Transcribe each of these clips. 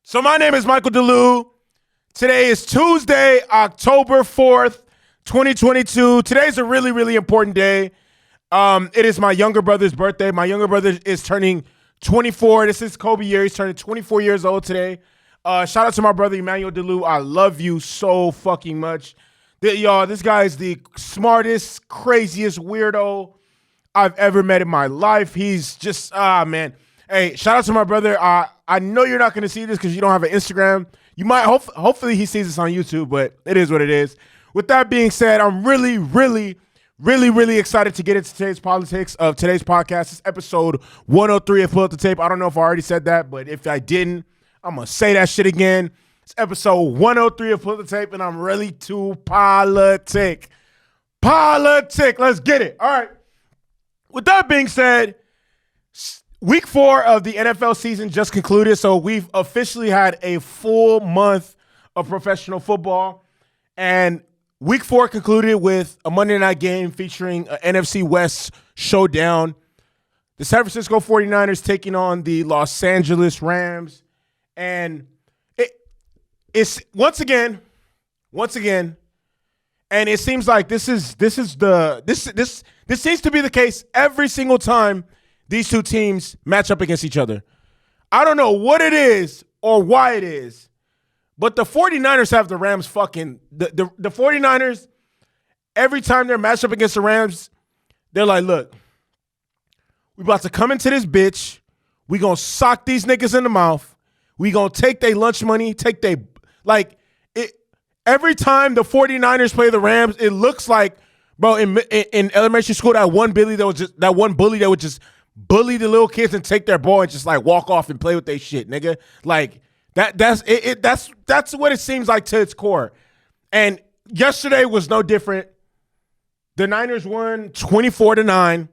So my name is Michael DeLu. Today is Tuesday, October 4th, 2022. Today's a really, really important day. It is my younger brother's birthday. My younger brother is turning 24. This is Kobe year. He's turning 24 years old today. Shout out to my brother, Emmanuel DeLu. I love you so fucking much. Y'all, this guy is the smartest, craziest weirdo I've ever met in my life. He's just, man. Hey, shout out to my brother. I know you're not going to see this because you don't have an Instagram. You might, hopefully he sees this on YouTube, but it is what it is. With that being said, I'm really, really, really, really excited to get into today's politics of today's podcast. It's episode 103 of Pull Up the Tape. I don't know if I already said that, but if I didn't, I'm going to say that shit again. It's episode 103 of Pull Up the Tape, and I'm ready to politic. Politic. Let's get it. All right. With that being said, Week 4 of the NFL season just concluded, so we've officially had a full month of professional football. And Week 4 concluded with a Monday night game featuring an NFC West showdown. The San Francisco 49ers taking on the Los Angeles Rams. And it's once again, and it seems like this seems to be the case every single time these two teams match up against each other. I don't know what it is or why it is, but the 49ers have the Rams fucking the 49ers, every time they're matched up against the Rams, they're like, look, we about to come into this bitch. We gonna sock these niggas in the mouth. We gonna take their lunch money, take their, like, it. Every time the 49ers play the Rams, it looks like, bro, in elementary school, that one bully that would just bully the little kids and take their ball and just like walk off and play with their shit, nigga. Like that's what it seems like to its core. And yesterday was no different. The Niners won 24-9.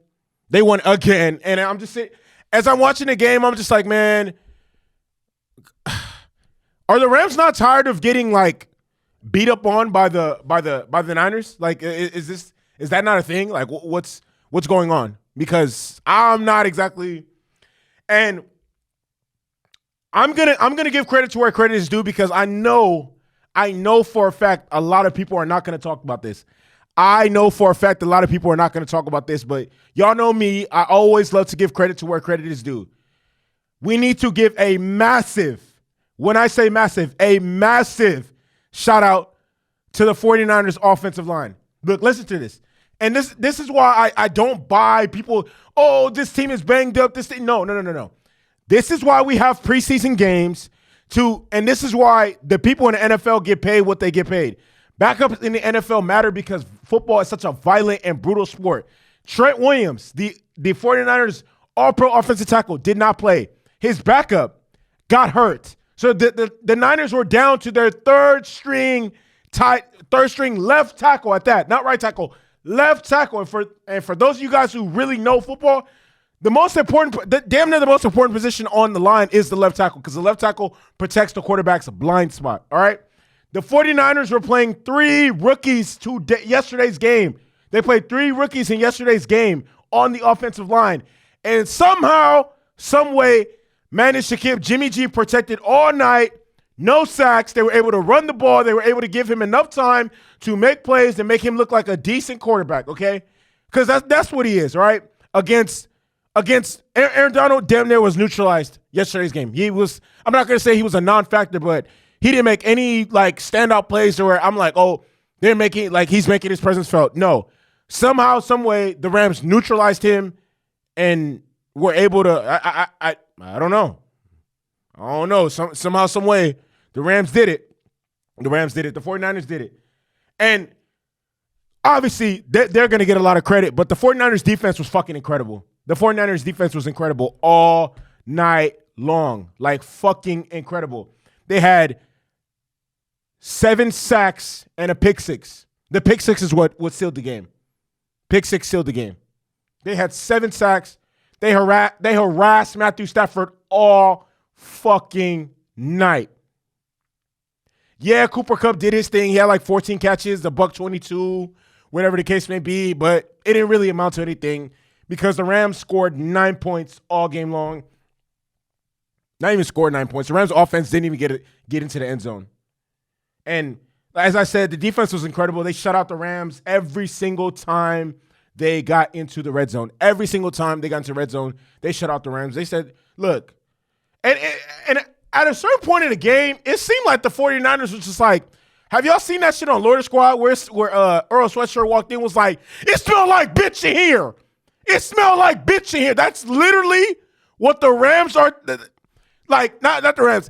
They won again. And I'm just saying, as I'm watching the game, I'm just like, man, are the Rams not tired of getting like beat up on by the Niners? Like, is that not a thing? Like, what's going on? Because I'm not exactly, and I'm gonna give credit to where credit is due, because I know for a fact a lot of people are not gonna talk about this. I know for a fact a lot of people are not gonna talk about this, but y'all know me. I always love to give credit to where credit is due. We need to give a massive, when I say massive, a massive shout out to the 49ers offensive line. Look, listen to this. And this is why I don't buy people, oh, this team is banged up. No. This is why we have preseason games and this is why the people in the NFL get paid what they get paid. Backups in the NFL matter because football is such a violent and brutal sport. Trent Williams, the 49ers all-pro offensive tackle, did not play. His backup got hurt. So the Niners were down to their third string left tackle at that, not right tackle. Left tackle, and for those of you guys who really know football, damn near the most important position on the line is the left tackle, because the left tackle protects the quarterback's blind spot. All right, the 49ers were playing 3 rookies to yesterday's game. They played 3 rookies in yesterday's game on the offensive line, and somehow, some way, managed to keep Jimmy G protected all night. No sacks. They were able to run the ball. They were able to give him enough time to make plays and make him look like a decent quarterback, okay? Because that's what he is, right? Against Aaron Donald, damn near was neutralized yesterday's game. I'm not going to say he was a non-factor, but he didn't make any, like, standout plays to where I'm like, oh, he's making his presence felt. No. Somehow, some way, the Rams neutralized him and were able to, I don't know. Somehow, some way, the Rams did it. The 49ers did it. And obviously, they're going to get a lot of credit, but the 49ers defense was fucking incredible. The 49ers defense was incredible all night long. Like, fucking incredible. They had 7 sacks and a pick six. The pick six is what sealed the game. Pick six sealed the game. They had 7 sacks. They harassed Matthew Stafford all fucking night. Yeah, Cooper Kupp did his thing. He had like 14 catches, the $122, whatever the case may be, but it didn't really amount to anything because the Rams scored 9 points all game long. Not even scored 9 points. The Rams offense didn't even get into the end zone. And as I said, the defense was incredible. They shut out the Rams every single time they got into the red zone. Every single time they got into the red zone, they shut out the Rams. They said, look, and at a certain point in the game, it seemed like the 49ers was just like, have y'all seen that shit on Lord Squad where Earl Sweatshirt walked in was like, it smelled like bitch in here. It smelled like bitch in here. That's literally what the Rams are, like, not the Rams.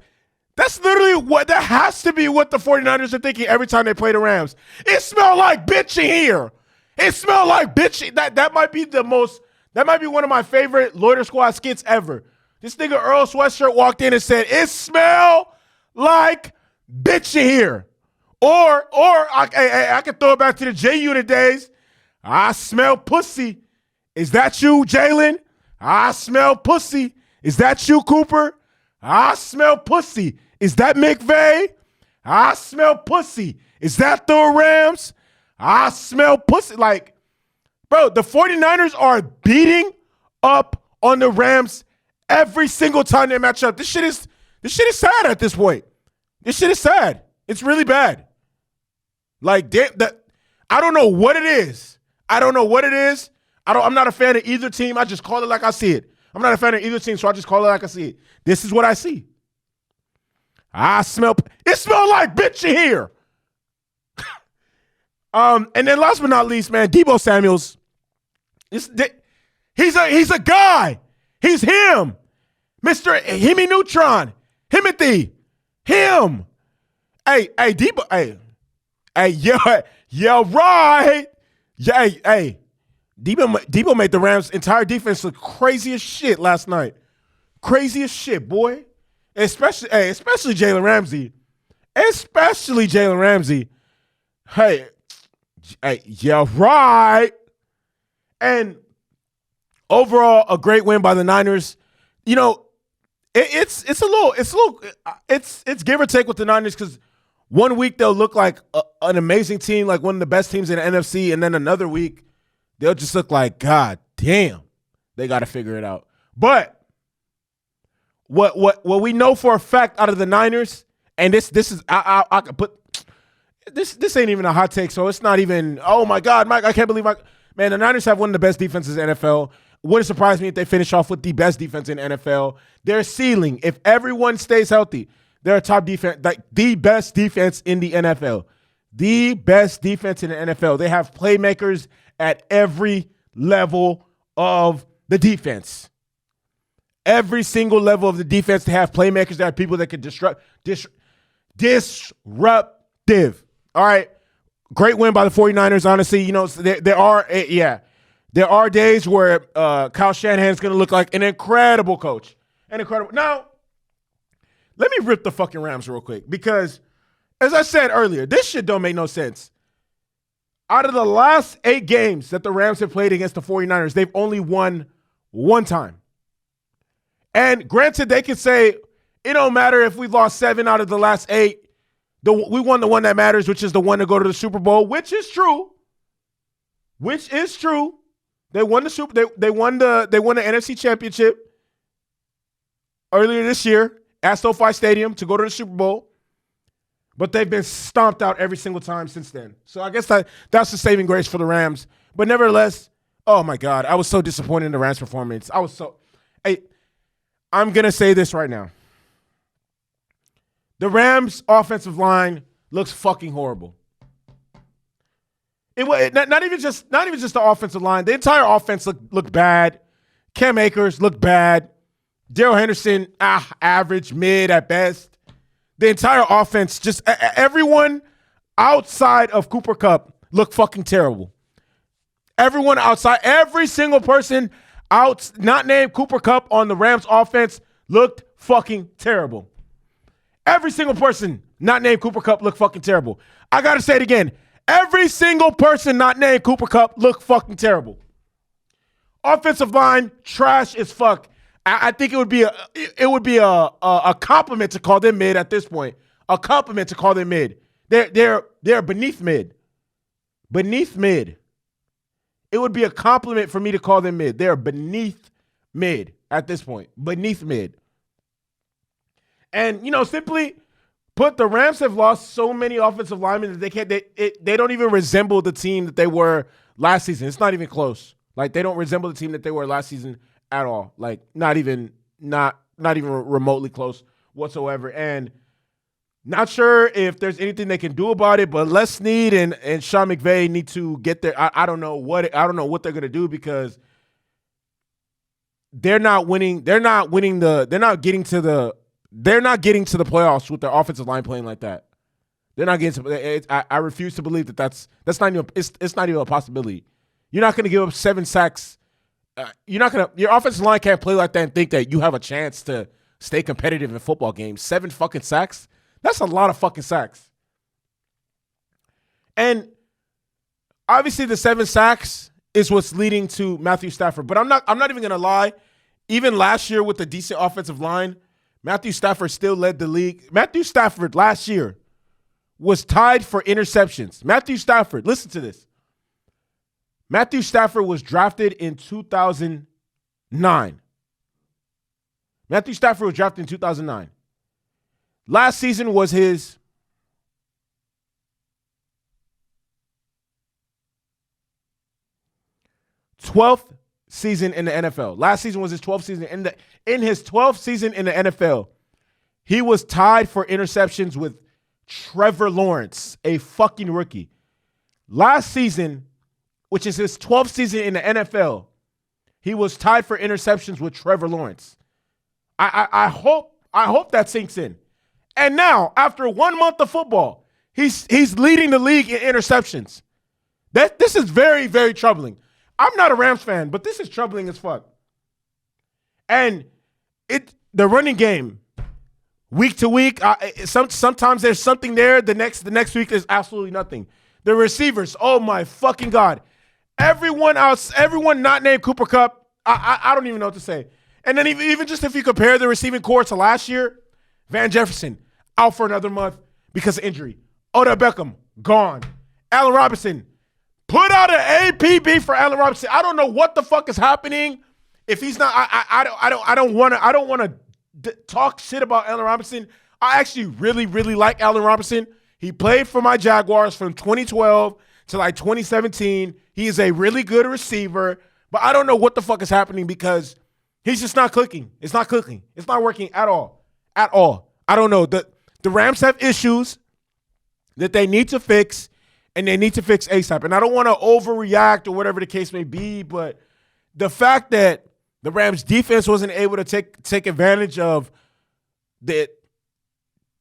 That's literally that has to be what the 49ers are thinking every time they play the Rams. It smelled like bitch in here. It smelled like bitch. That might be one of my favorite Loiter Squad skits ever. This nigga Earl Sweatshirt walked in and said, it smelled like bitch in here. Or I could throw it back to the J-Unit days. I smell pussy. Is that you, Jalen? I smell pussy. Is that you, Cooper? I smell pussy. Is that McVay? I smell pussy. Is that the Rams? I smell pussy. Like, bro, the 49ers are beating up on the Rams every single time they match up. This shit is sad at this point. This shit is sad. It's really bad. Like, I don't know what it is. I'm not a fan of either team. I just call it like I see it. I'm not a fan of either team, so I just call it like I see it. This is what I see. It smells like bitch in here. And then last but not least, man, Deebo Samuels. He's a guy. He's him. Mr. Hemi Neutron. Himothy. Him. Hey, Deebo. Yeah, right. Yeah, hey. Deebo made the Rams' entire defense look crazy as shit last night. Crazy as shit, boy. Especially Jalen Ramsey. Hey, yeah, right. And overall, a great win by the Niners. You know, it's give or take with the Niners because 1 week they'll look like an amazing team, like one of the best teams in the NFC, and then another week they'll just look like, God damn, they got to figure it out. But what we know for a fact out of the Niners, and this is I could put this ain't even a hot take, so it's not even, oh my God, Mike, I can't believe man, the Niners have one of the best defenses in the NFL. Wouldn't surprise me if they finish off with the best defense in the NFL. Their ceiling, if everyone stays healthy, they're a top defense, like the best defense in the NFL. The best defense in the NFL. They have playmakers at every level of the defense. Every single level of the defense, they have playmakers. They have people that can disruptive. All right. Great win by the 49ers, honestly. You know, there are days where Kyle Shanahan's going to look like an incredible coach. Now, let me rip the fucking Rams real quick because, as I said earlier, this shit don't make no sense. Out of the last 8 games that the Rams have played against the 49ers, they've only won one time. And granted, they can say, it don't matter if we lost 7 out of the last 8. We won the one that matters, which is the one to go to the Super Bowl, which is true. They won the they won the NFC Championship earlier this year at SoFi Stadium to go to the Super Bowl. But they've been stomped out every single time since then. So I guess that's the saving grace for the Rams. But nevertheless, oh my God, I was so disappointed in the Rams' performance. I'm going to say this right now. The Rams' offensive line looks fucking horrible. Not even just the offensive line. The entire offense looked bad. Cam Akers looked bad. Darrell Henderson, average, mid at best. The entire offense, just everyone outside of Cooper Kupp looked fucking terrible. Everyone outside, every single person not named Cooper Kupp on the Rams offense looked fucking terrible. Every single person not named Cooper Kupp looked fucking terrible. I got to say it again. Every single person not named Cooper Kupp looked fucking terrible. Offensive line, trash as fuck. I think it would be a compliment to call them mid at this point. A compliment to call them mid. They're beneath mid. Beneath mid. It would be a compliment for me to call them mid. They're beneath mid at this point. Beneath mid. And, simply put, the Rams have lost so many offensive linemen that they don't even resemble the team that they were last season. It's not even close. Like, they don't resemble the team that they were last season at all. Like, not even remotely close whatsoever. And not sure if there's anything they can do about it, but Les Snead and Sean McVay need to get there. I don't know what they're gonna do, because they're not getting to the playoffs with their offensive line playing like that. They're not getting to. I refuse to believe that's not even. It's not even a possibility. You're not going to give up 7 sacks. Your offensive line can't play like that and think that you have a chance to stay competitive in football games. 7 fucking sacks. That's a lot of fucking sacks. And obviously the 7 sacks is what's leading to Matthew Stafford. But I'm not even going to lie. Even last year with the decent offensive line, Matthew Stafford still led the league. Matthew Stafford last year was tied for interceptions. Matthew Stafford, listen to this. Matthew Stafford was drafted in 2009. Matthew Stafford was drafted in 2009. Last season was his 12th season in the NFL. Last season was his 12th season. In his 12th season in the NFL, he was tied for interceptions with Trevor Lawrence, a fucking rookie. Last season, which is his 12th season in the NFL, he was tied for interceptions with Trevor Lawrence. I hope that sinks in. And now, after 1 month of football, he's leading the league in interceptions. This is very, very troubling. I'm not a Rams fan, but this is troubling as fuck. And the running game, week to week, sometimes there's something there. The next week there's absolutely nothing. The receivers, oh my fucking God. Everyone not named Cooper Kupp, I don't even know what to say. And then even just if you compare the receiving core to last year, Van Jefferson out for another month because of injury. Odell Beckham gone. Allen Robinson, put out an APB for Allen Robinson. I don't know what the fuck is happening. If he's not, I don't want to talk shit about Allen Robinson. I actually really, really like Allen Robinson. He played for my Jaguars from 2012 to like 2017. He is a really good receiver, but I don't know what the fuck is happening because he's just not clicking. It's not clicking. It's not working at all. At all. I don't know. The Rams have issues that they need to fix, and they need to fix ASAP. And I don't want to overreact or whatever the case may be, but the fact that the Rams defense wasn't able to take advantage of the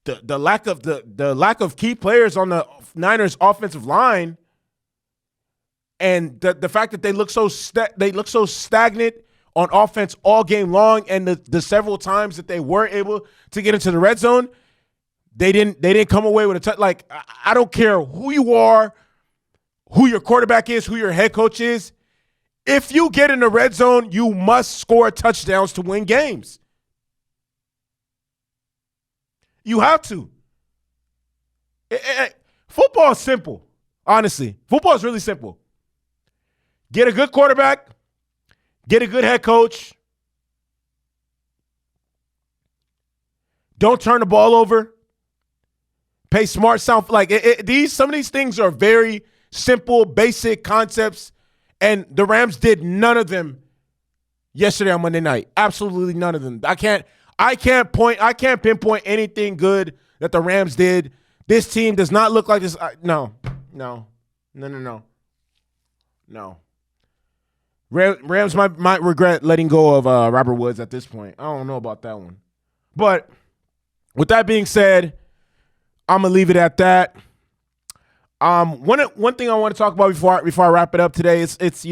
lack of key players on the Niners offensive line, and the fact that they look so stagnant on offense all game long, and the several times that they were able to get into the red zone, they didn't come away with a touch. Like, I don't care who you are, who your quarterback is, who your head coach is. If you get in the red zone, you must score touchdowns to win games. You have to. Football is simple, honestly. Football is really simple. Get a good quarterback. Get a good head coach. Don't turn the ball over. Pay smart sound. Like some of these things are very simple, basic concepts, and the Rams did none of them yesterday on Monday night. Absolutely none of them. I can't pinpoint anything good that the Rams did. This team does not look like this. No. Rams might regret letting go of Robert Woods at this point. I don't know about that one. But with that being said, I'm gonna leave it at that. One thing I want to talk about before I wrap it up today, it's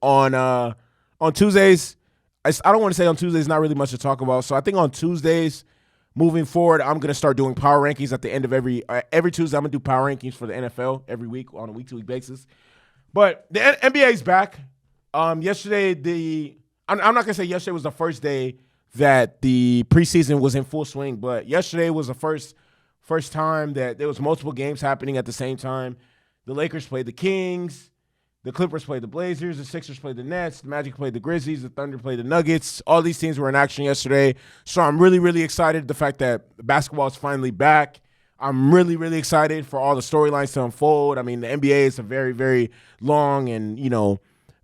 on Tuesdays. I don't want to say on Tuesdays, not really much to talk about. So I think on Tuesdays, moving forward, I'm gonna start doing power rankings at the end of every Tuesday. I'm gonna do power rankings for the NFL every week on a week-to-week basis. But the NBA is back. Yesterday, I'm not gonna say yesterday was the first day that the preseason was in full swing, but yesterday was the first time that there was multiple games happening at the same time. The Lakers played the Kings. The Clippers played the Blazers, the Sixers played the Nets, the Magic played the Grizzlies, the Thunder played the Nuggets. All these teams were in action yesterday. So I'm really, really excited the fact that basketball is finally back. I'm really, really excited for all the storylines to unfold. I mean, the NBA is a very, very long and,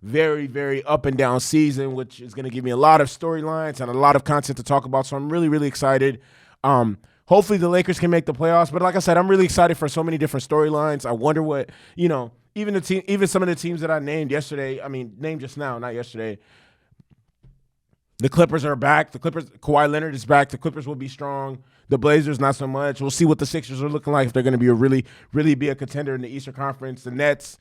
very, very up and down season, which is going to give me a lot of storylines and a lot of content to talk about. So I'm really, really excited. Hopefully the Lakers can make the playoffs. But like I said, I'm really excited for so many different storylines. I wonder what, even some of the teams that I named yesterday, named just now, not yesterday. The Clippers are back. Kawhi Leonard is back. The Clippers will be strong. The Blazers, not so much. We'll see what the Sixers are looking like, if they're going to be really be a contender in the Eastern Conference. The Nets,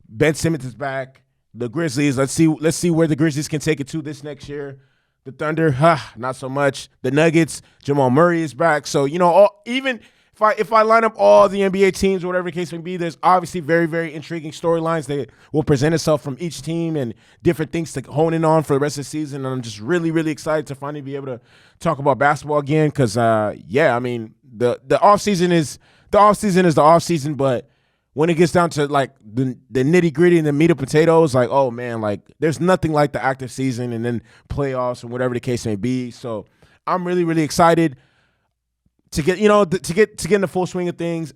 Ben Simmons is back. The Grizzlies, let's see where the Grizzlies can take it to this next year. The Thunder, not so much. The Nuggets, Jamal Murray is back. So, even if I line up all the NBA teams, whatever the case may be, there's obviously very, very intriguing storylines that will present itself from each team and different things to hone in on for the rest of the season. And I'm just really, really excited to finally be able to talk about basketball again because, the offseason is the offseason, but when it gets down to like the nitty gritty and the meat of potatoes, like, oh man, like there's nothing like the active season and then playoffs and whatever the case may be. So I'm really, really excited to get in the full swing of things.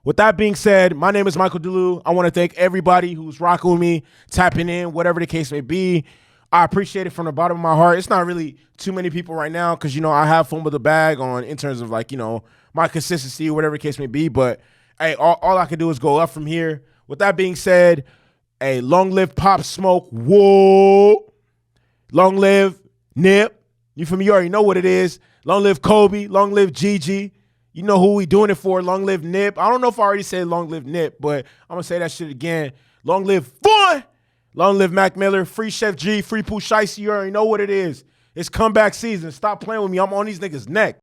With that being said, my name is Michael Delu. I want to thank everybody who's rocking with me, tapping in, whatever the case may be. I appreciate it from the bottom of my heart. It's not really too many people right now because, I have fumbled the bag in terms of like, my consistency, whatever the case may be. But hey, all I can do is go up from here. With that being said, hey, long live Pop Smoke. Whoa. Long live Nip. You feel me? You already know what it is. Long live Kobe. Long live Gigi. You know who we doing it for. Long live Nip. I don't know if I already said long live Nip, but I'm going to say that shit again. Long live Fun. Long live Mac Miller. Free Chef G. Free Pooh Shiesty. You already know what it is. It's comeback season. Stop playing with me. I'm on these niggas' neck.